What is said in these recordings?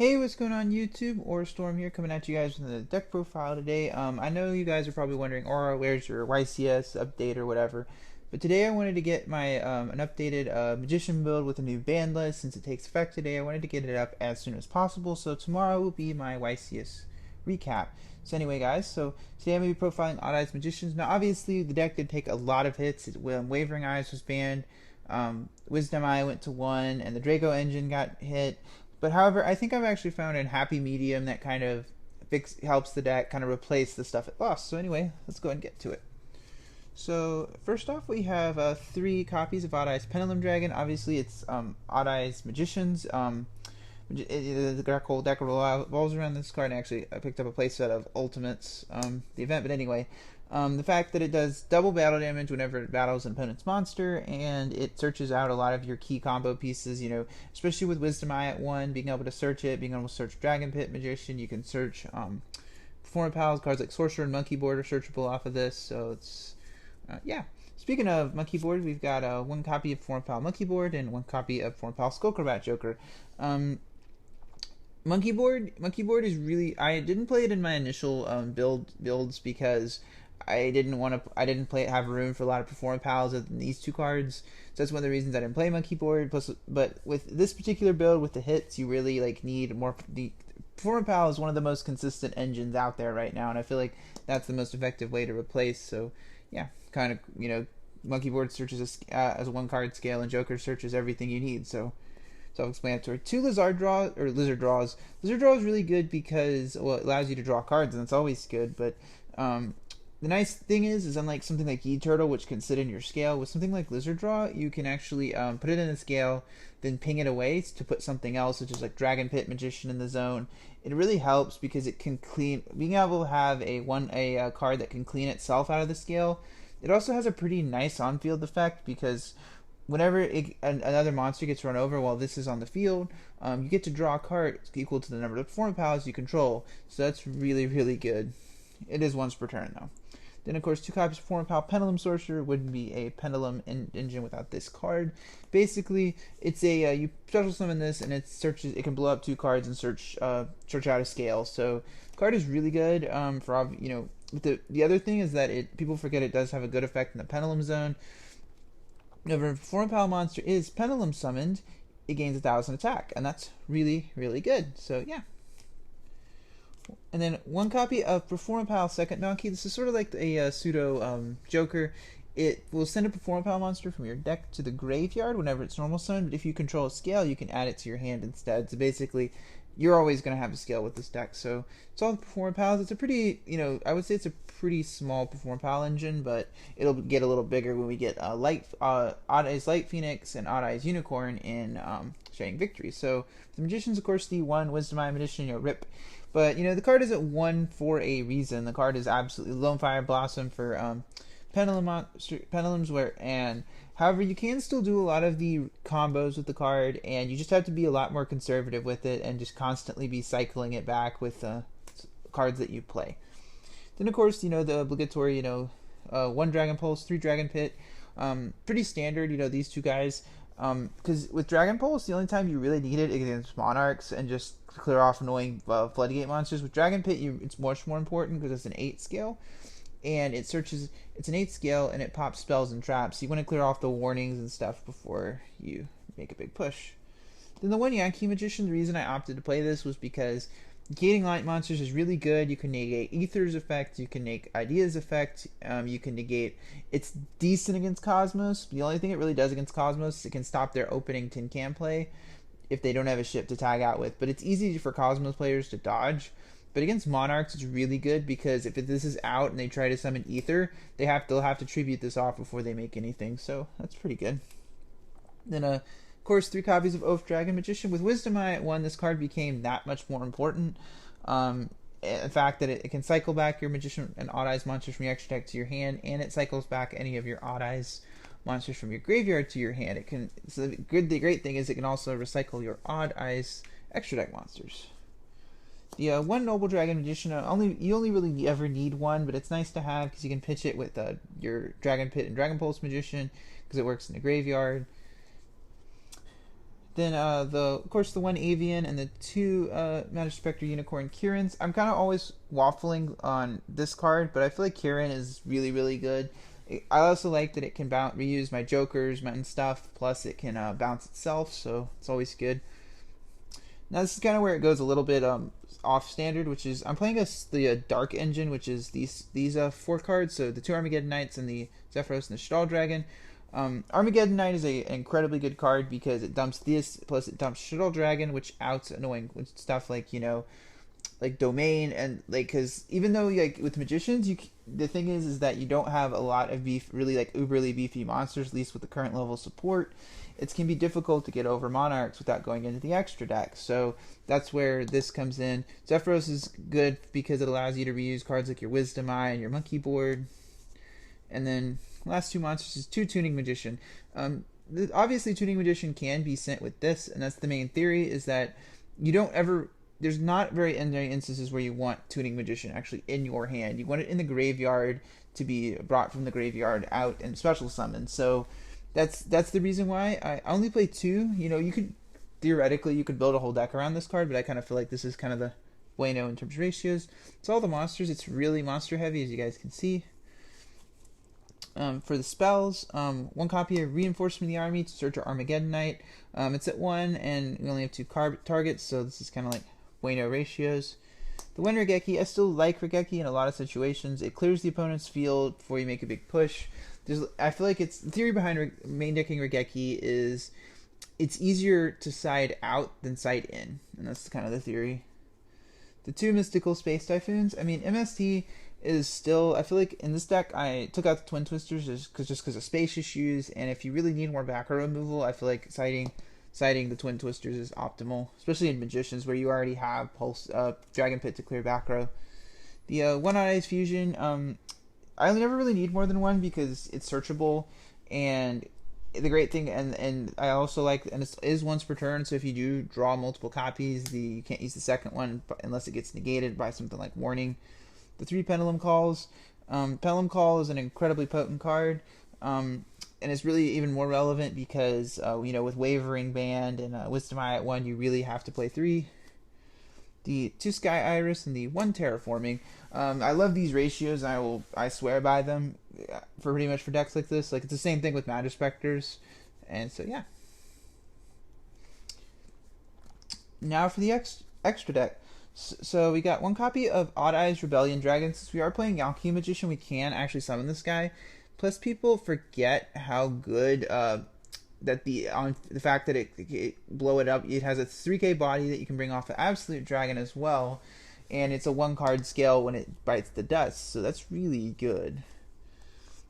Hey, what's going on YouTube? Or Storm here, coming at you guys with a deck profile today. I know you guys are probably wondering, Aura, where's your YCS update or whatever? But today I wanted to get my an updated Magician build with a new ban list. Since it takes effect today, I wanted to get it up as soon as possible. So tomorrow will be my YCS recap. So anyway, guys, so today I'm going to be profiling Odd Eyes Magicians. Now, obviously, the deck did take a lot of hits. When Wavering Eyes was banned, Wisdom Eye went to 1, and the Draco Engine got hit. But however, I think I've actually found a happy medium that kind of helps the deck kind of replace the stuff it lost. So anyway, let's go ahead and get to it. So first off, we have 3 copies of Odd Eyes Pendulum Dragon. Obviously, it's Odd Eyes Magicians. The whole deck revolves around this card. And actually, I picked up a playset of Ultimates, the event. But anyway, the fact that it does double battle damage whenever it battles an opponent's monster, and it searches out a lot of your key combo pieces, especially with Wisdom Eye at 1, being able to search it, being able to search Dragon Pit Magician. You can search Performance Pals, cards like Sorcerer and Monkey Board are searchable off of this, so it's, yeah. Speaking of Monkey Board, we've got 1 copy of Performance Pal Monkey Board and 1 copy of Performance Pal Skullcrobat Joker. Monkey Board is really, I didn't play it in my initial builds because I didn't have room for a lot of Performance Pals in these 2 cards. So that's one of the reasons I didn't play Monkey Board. Plus, but with this particular build with the hits, you really need more. The Performance Pal is one of the most consistent engines out there right now, and I feel like that's the most effective way to replace. So yeah, kind of Monkey Board searches as a 1 card scale, and Joker searches everything you need. So self-explanatory. 2 Lizard draws. Lizard Draw is really good because, well, it allows you to draw cards, and that's always good. But the nice thing is unlike something like Turtle, which can sit in your scale, with something like Lizard Draw, you can actually put it in a scale, then ping it away to put something else, such as like Dragon Pit Magician in the zone. It really helps because it can being able to have a card that can clean itself out of the scale. It also has a pretty nice on-field effect because whenever another monster gets run over while this is on the field, you get to draw a card equal to the number of Performance Pals you control. So that's really, really good. It is once per turn, though. Then, of course, 2 copies of Performance Pal Pendulum Sorcerer wouldn't be a Pendulum engine without this card. Basically, it's a you special summon this, and it searches. It can blow up 2 cards and search out a scale. So, the card is really good. The other thing is that people forget it does have a good effect in the Pendulum zone. Whenever a Performance Pal monster is Pendulum summoned, it gains 1,000 attack, and that's really, really good. So yeah. And then 1 copy of Performance Pal Second Donkey. This is sort of like a pseudo Joker. It will send a Performance Pal monster from your deck to the graveyard whenever it's normal summon, but if you control a scale, you can add it to your hand instead. So basically, you're always going to have a scale with this deck. So it's all the Performance Pals. It's a pretty, I would say it's a pretty small Performance Pal engine, but it'll get a little bigger when we get Odd Eyes Light Phoenix and Odd Eyes Unicorn in Shining Victory. So the Magician's, of course, the 1 Wisdom Eye Magician, rip. But, the card isn't 1 for a reason. The card is absolutely Lone Fire Blossom for Pendulums, however, you can still do a lot of the combos with the card, and you just have to be a lot more conservative with it and just constantly be cycling it back with cards that you play. Then, of course, the obligatory, 1 Dragon Pulse, 3 Dragon Pit. Pretty standard, these 2 guys. Because with Dragon Pulse, the only time you really need it is against Monarchs and just clear off annoying Floodgate monsters. With Dragon Pit, it's much more important because it's an 8 scale. And it's an 8 scale, and it pops spells and traps. So you want to clear off the warnings and stuff before you make a big push. Then the 1 Yankee Magician, the reason I opted to play this was because negating light monsters is really good. You can negate Aether's effect, you can negate Idea's effect, you can negate. It's decent against Cosmos. The only thing it really does against Cosmos is it can stop their opening tin can play if they don't have a ship to tag out with. But it's easy for Cosmos players to dodge. But against Monarchs, it's really good because if this is out and they try to summon Aether, they'll have to tribute this off before they make anything. So that's pretty good. Then of course, 3 copies of Oath Dragon Magician. With Wisdom Eye at 1, this card became that much more important. The fact that it can cycle back your Magician and Odd Eyes monsters from your extra deck to your hand, and it cycles back any of your Odd Eyes monsters from your graveyard to your hand. The great thing is it can also recycle your Odd Eyes extra deck monsters. The 1 Noble Dragon Magician, you only really ever need 1, but it's nice to have because you can pitch it with your Dragon Pit and Dragon Pulse Magician because it works in the graveyard. Then of course the one avian and the two Magic Spectre Unicorn Kirin's. I'm kind of always waffling on this card, but I feel like Kirin is really good. I also like that it can reuse my jokers and stuff. Plus it can bounce itself, so it's always good. Now this is kind of where it goes a little bit off standard, which is I'm playing the Dark Engine, which is these 4 cards. So the 2 Armageddon Knights and the Zephyros and the Shadal Dragon. Armageddon Knight is an incredibly good card because it dumps this, plus it dumps Shadal Dragon, which outs annoying stuff like, like Domain, and like, because even though like with Magicians, the thing is that you don't have a lot of really like uberly beefy monsters, at least with the current level of support. It can be difficult to get over Monarchs without going into the extra deck, so that's where this comes in. Zephyros is good because it allows you to reuse cards like your Wisdom Eye and your Monkey Board. And then last 2 monsters is 2 Tuning Magician. Obviously, Tuning Magician can be sent with this, and that's the main theory, is that you don't ever... There's not very many instances where you want Tuning Magician actually in your hand. You want it in the graveyard to be brought from the graveyard out and special summon. So that's the reason why I only play 2. You could... Theoretically, you could build a whole deck around this card, but I kind of feel like this is kind of the bueno in terms of ratios. It's all the monsters. It's really monster heavy, as you guys can see. For the spells, 1 copy of Reinforcement of the Army to search our Armageddon Knight. It's at 1, and we only have 2 targets, so this is kind of like bueno ratios. The one Regeki, I still like Regeki in a lot of situations. It clears the opponent's field before you make a big push. I feel like the theory behind main decking Regeki is it's easier to side out than side in, and that's kind of the theory. The 2 Mystical Space Typhoons. I mean, MST is still... I feel like in this deck, I took out the Twin Twisters just because of space issues, and if you really need more back row removal, I feel like siding the Twin Twisters is optimal, especially in Magicians, where you already have Dragon Pit to clear back row. The One Eyes Fusion, I never really need more than 1 because it's searchable, and the great thing, and I also like, and it is once per turn, so if you do draw multiple copies, you can't use the second one unless it gets negated by something like Warning. The 3 Pendulum Calls. Pendulum Call is an incredibly potent card, and it's really even more relevant because, with Wavering Band and Wisdom Eye at 1, you really have to play 3. The 2 Sky Iris and the 1 Terraforming. I love these ratios, and I swear by them for pretty much for decks like this. Like, it's the same thing with Magic Specters, and so yeah. Now for the extra deck. So we got 1 copy of Odd Eyes Rebellion Dragon. Since we are playing Yugioh Magician, we can actually summon this guy. Plus, people forget how good that the fact that it blow it up. It has a 3K body that you can bring off the Absolute Dragon as well, and it's a 1 card scale when it bites the dust. So that's really good.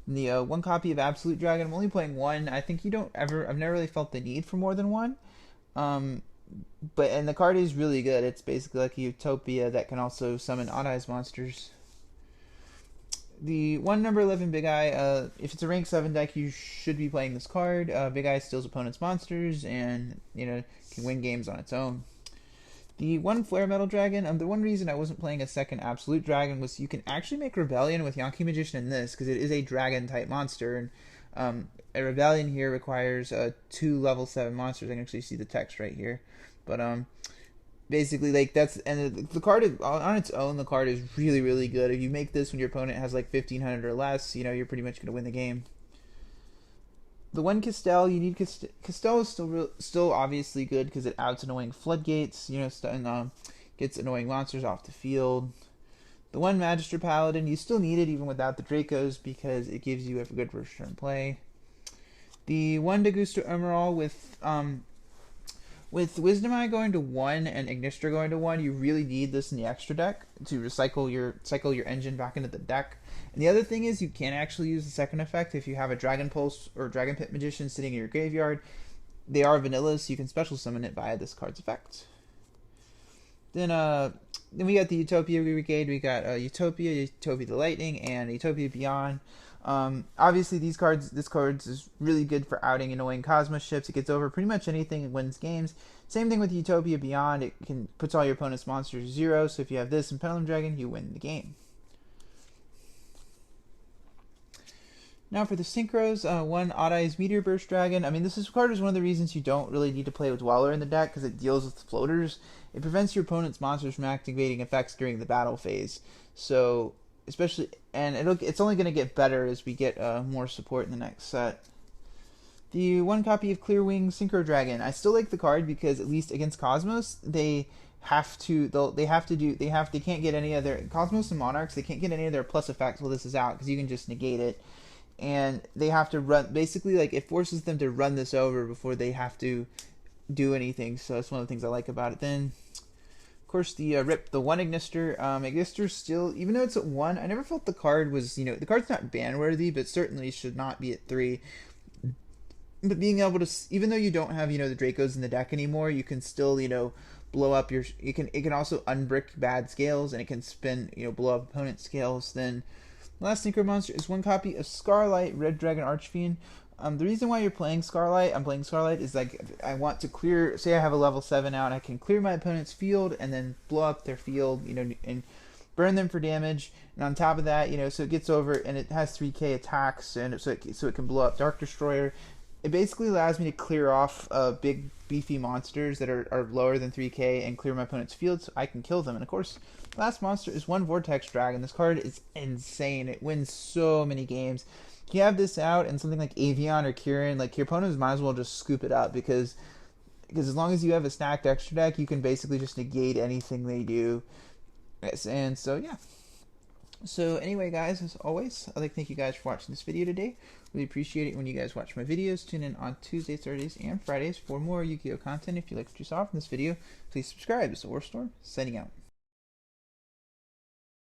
And the 1 copy of Absolute Dragon. I'm only playing 1. I think I've never really felt the need for more than 1. And the card is really good. It's basically like a Utopia that can also summon Odd Eyes monsters. The 1 number 11 Big Eye, if it's a rank 7 deck, you should be playing this card. Big Eye steals opponent's monsters and, can win games on its own. The 1 Flare Metal Dragon, the one reason I wasn't playing a second Absolute Dragon was you can actually make Rebellion with Yugioh Magician in this, because it is a dragon type monster, and a Rebellion here requires 2 level 7 monsters. I can actually see the text right here. But basically, like, the card is, on its own, the card is really good. If you make this when your opponent has like 1500 or less, you're pretty much gonna win the game. The 1 Castel, you need Castel is still obviously good because it outs annoying floodgates, and gets annoying monsters off the field. The 1 Magister Paladin, you still need it even without the Dracos because it gives you a good first turn play. The 1 Degusto Emerald with Wisdom Eye going to 1 and Ignister going to 1, you really need this in the extra deck to cycle your engine back into the deck. And the other thing is you can actually use the second effect if you have a Dragon Pulse or Dragon Pit Magician sitting in your graveyard. They are vanillas, so you can special summon it via this card's effect. Then we got the Utopia Brigade. We got Utopia the Lightning, and Utopia Beyond. Obviously this card is really good for outing annoying Cosmos ships. It gets over pretty much anything and wins games. Same thing with Utopia Beyond. It puts all your opponent's monsters to 0, so if you have this and Pendulum Dragon, you win the game. Now for the synchros, one Odd Eyes Meteor Burst Dragon. I mean, this card is one of the reasons you don't really need to play with Dweller in the deck because it deals with floaters. It prevents your opponent's monsters from activating effects during the battle phase. So, especially, and it's only going to get better as we get more support in the next set. The one copy of Clearwing Synchro Dragon. I still like the card because at least against Cosmos, they can't get any other Cosmos and Monarchs. They can't get any of their plus effects while this is out because you can just negate it, and they have to run. Basically, like it forces them to run this over before they have to do anything. So that's one of the things I like about it. Then, of course, the Rip the one Ignister. Ignister still, even though it's at 1, I never felt the card was the card's not ban worthy, but certainly should not be at 3. But being able to, even though you don't have the Dracos in the deck anymore, you can still blow up your. It can also unbrick bad scales, and it can spin blow up opponent scales. Then the last synchro monster is one copy of Scarlight Red Dragon Archfiend. The reason why you're playing Scarlight, I'm playing Scarlight, is like I want to clear. Say I have a level 7 out, I can clear my opponent's field and then blow up their field, and burn them for damage. And on top of that, so it gets over and it has 3k attacks, and so it can blow up Dark Destroyer. It basically allows me to clear off big beefy monsters that are lower than 3k and clear my opponent's field so I can kill them. And of course, the last monster is one Vortex Dragon. This card is insane. It wins so many games. You have this out and something like Avion or Kieran, like your opponents might as well just scoop it up because as long as you have a stacked extra deck, you can basically just negate anything they do. And so yeah. So anyway, guys, as always, I'd like to thank you guys for watching this video today. Really appreciate it when you guys watch my videos. Tune in on Tuesdays, Thursdays, and Fridays for more Yu-Gi-Oh content. If you like what you saw from this video, please subscribe. This is Warstorm, signing out.